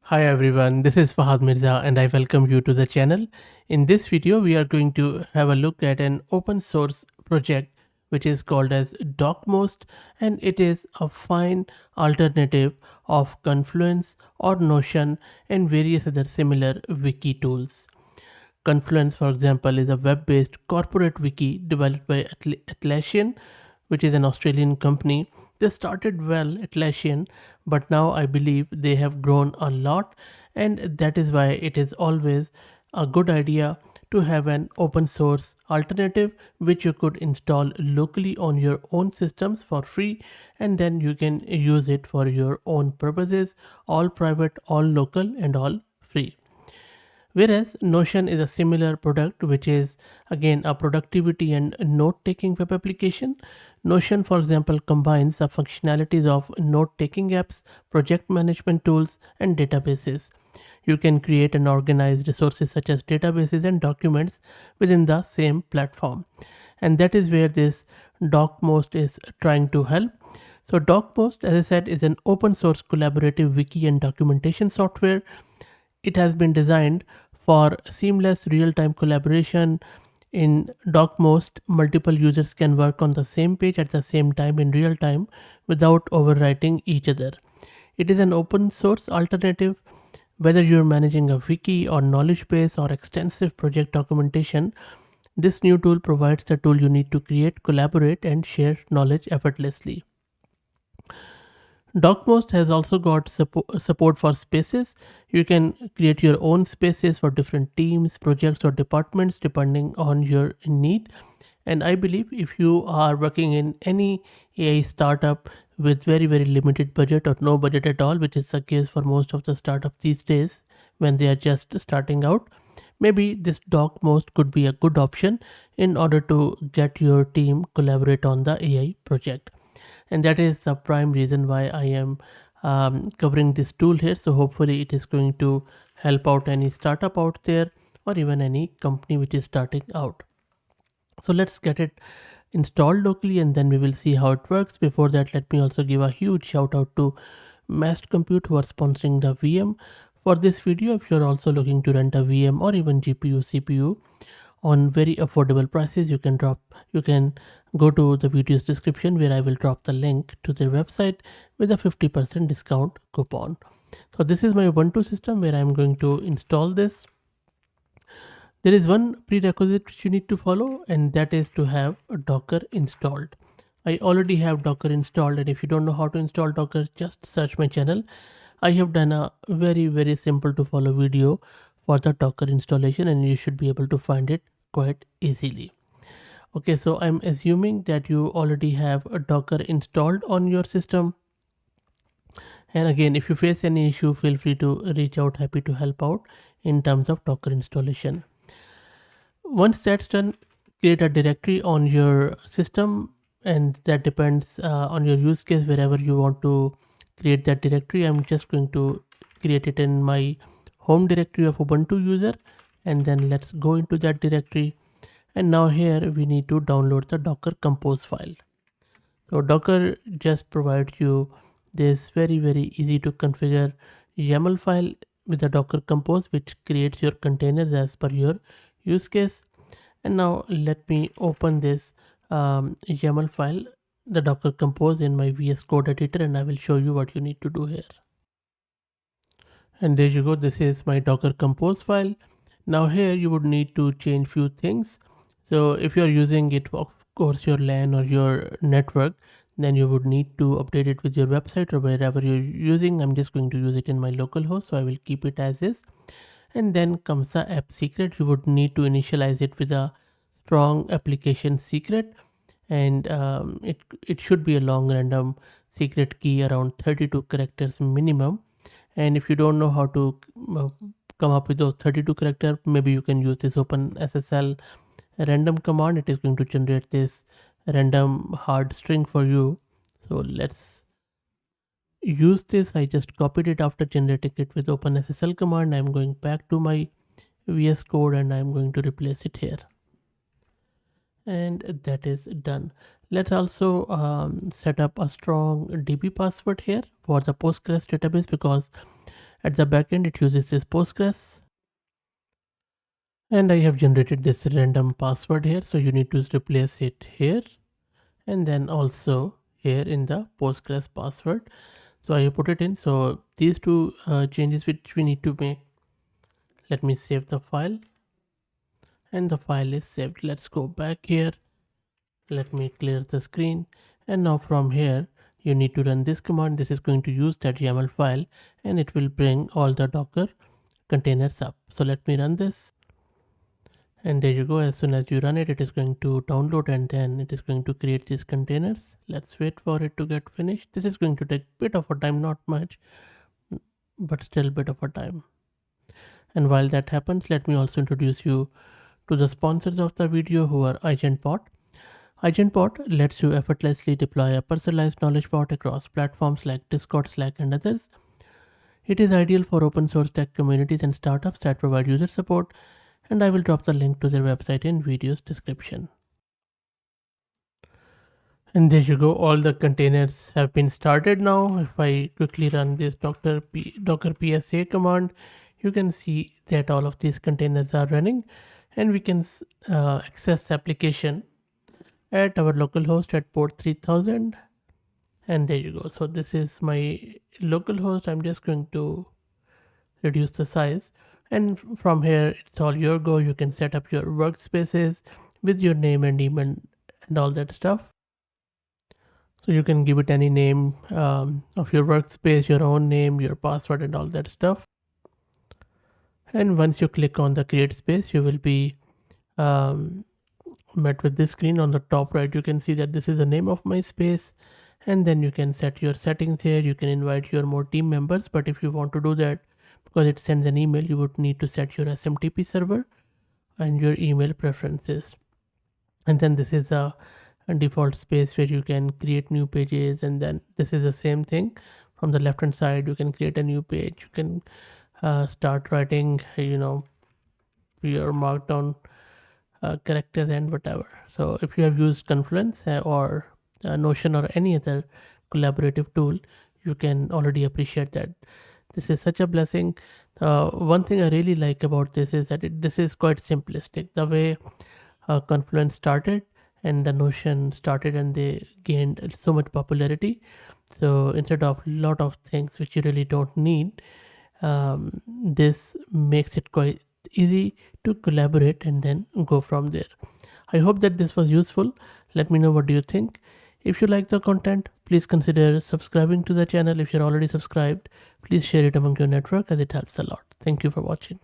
Hi everyone, this is Fahad Mirza and I welcome you to the channel. In this video, we are going to have a look at an open source project which is called as Docmost, and it is a fine alternative of Confluence or Notion and various other similar wiki tools. Confluence, for example, is a web-based corporate wiki developed by Atlassian, which is an Australian company. They started well, Atlassian, but now I believe they have grown a lot, and that is why it is always a good idea to have an open source alternative which you could install locally on your own systems for free, and then you can use it for your own purposes, all private, all local, and all free. Whereas Notion is a similar product, which is again a productivity and note taking web application. Notion, for example, combines the functionalities of note taking apps, project management tools, and databases. You can create and organize resources such as databases and documents within the same platform. And that is where this Docmost is trying to help. So, Docmost, as I said, is an open source collaborative wiki and documentation software. It has been designed for seamless real-time collaboration. In Docmost, multiple users can work on the same page at the same time in real time without overwriting each other. It is an open source alternative. Whether you're managing a wiki or knowledge base or extensive project documentation, this new tool provides the tool you need to create, collaborate, and share knowledge effortlessly. Docmost has also got support for spaces. You can create your own spaces for different teams, projects, or departments depending on your need. And I believe if you are working in any AI startup with very limited budget or no budget at all, which is the case for most of the startups these days when they are just starting out, maybe this Docmost could be a good option in order to get your team collaborate on the AI project. And that is the prime reason why I am covering this tool here. So hopefully it is going to help out any startup out there or even any company which is starting out. So let's get it installed locally and then we will see how it works. Before that, let me also give a huge shout out to Mast Compute who are sponsoring the VM for this video. If you're also looking to rent a VM or even GPU CPU on very affordable prices, you can go to the video's description where I will drop the link to their website with a 50% discount coupon. So this is my Ubuntu system where I'm going to install this. There is one prerequisite which you need to follow, and that is to have a Docker installed. I already have Docker installed, and if you don't know how to install Docker, just search my channel. I have done a very simple to follow video for the Docker installation, and you should be able to find it quite easily. Okay, so I'm assuming that you already have a Docker installed on your system. And again, if you face any issue, feel free to reach out, happy to help out in terms of Docker installation. Once that's done, create a directory on your system, and that depends on your use case wherever you want to create that directory. I'm just going to create it in my home directory of Ubuntu user, and then let's go into that directory. And now here we need to download the Docker Compose file. So Docker just provides you this very easy to configure YAML file with the Docker Compose, which creates your containers as per your use case. And now let me open this YAML file, the Docker Compose, in my VS Code editor, and I will show you what you need to do here. And there you go, this is my Docker Compose file. Now here you would need to change few things. So if you're using it, of course, your LAN or your network, then you would need to update it with your website or wherever you're using. I'm just going to use it in my local host, so I will keep it as is. And then comes the app secret. You would need to initialize it with a strong application secret, and it should be a long random secret key around 32 characters minimum. And if you don't know how to uh, come up with those 32 character, maybe you can use this OpenSSL random command. It is going to generate this random hard string for you. So let's use this. I just copied it after generating it with OpenSSL command. I'm going back to my VS Code and I'm going to replace it here, and that is done. Let's also set up a strong DB password here for the Postgres database, because At the backend, it uses this Postgres, and I have generated this random password here, so you need to replace it here and then also here in the Postgres password. So I put it in. So these two changes which we need to make. Let me save the file, and the file is saved. Let's go back here. Let me clear the screen, and now from here you need to run this command. This is going to use that YAML file, and it will bring all the Docker containers up. So let me run this, and there you go. As soon as you run it, it is going to download, and then it is going to create these containers. Let's wait for it to get finished. This is going to take a bit of a time, not much, but still a bit of a time. And while that happens, let me also introduce you to the sponsors of the video, who are AgentBot. AgentBot lets you effortlessly deploy a personalized knowledge bot across platforms like Discord, Slack, and others. It is ideal for open source tech communities and startups that provide user support, and I will drop the link to their website in video's description. And there you go, all the containers have been started now. If I quickly run this docker psa command, you can see that all of these containers are running, and we can access the application at our localhost at port 3000. And there you go. So this is my localhost. I'm just going to reduce the size, and from here it's all your go. You can set up your workspaces with your name and email and all that stuff. So you can give it any name of your workspace, your own name, your password, and all that stuff. And once you click on the create space, you will be met with this screen. On the top right, you can see that this is the name of my space, and then you can set your settings here. You can invite your more team members, but if you want to do that, because it sends an email, you would need to set your SMTP server and your email preferences. And then this is a default space where you can create new pages, and then this is the same thing. From the left hand side, you can create a new page. You can start writing your markdown characters and whatever. So if you have used Confluence or Notion or any other collaborative tool, you can already appreciate that this is such a blessing. One thing I really like about this is that this is quite simplistic. The way Confluence started and the Notion started, and they gained so much popularity. So instead of a lot of things which you really don't need, this makes it quite easy to collaborate and then go from there. I hope that this was useful. Let me know what do you think. If you like the content, please consider subscribing to the channel. If you're already subscribed, please share it among your network, as it helps a lot. Thank you for watching.